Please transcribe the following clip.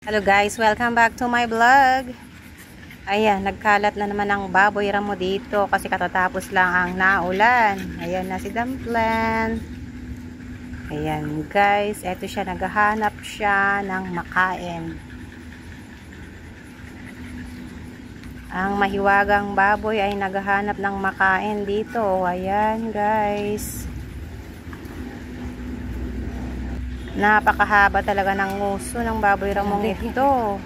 Hello guys, welcome back to my vlog. Ayan, nagkalat na naman ang baboy ramo dito kasi katatapos lang ang naulan. Ayan na si Dumpling. Ayan guys, eto siya, naghahanap siya ng makain. Ang mahiwagang baboy ay naghahanap ng makain dito. Ayan guys. Napakahaba talaga ng nguso ng baboy ramong ito.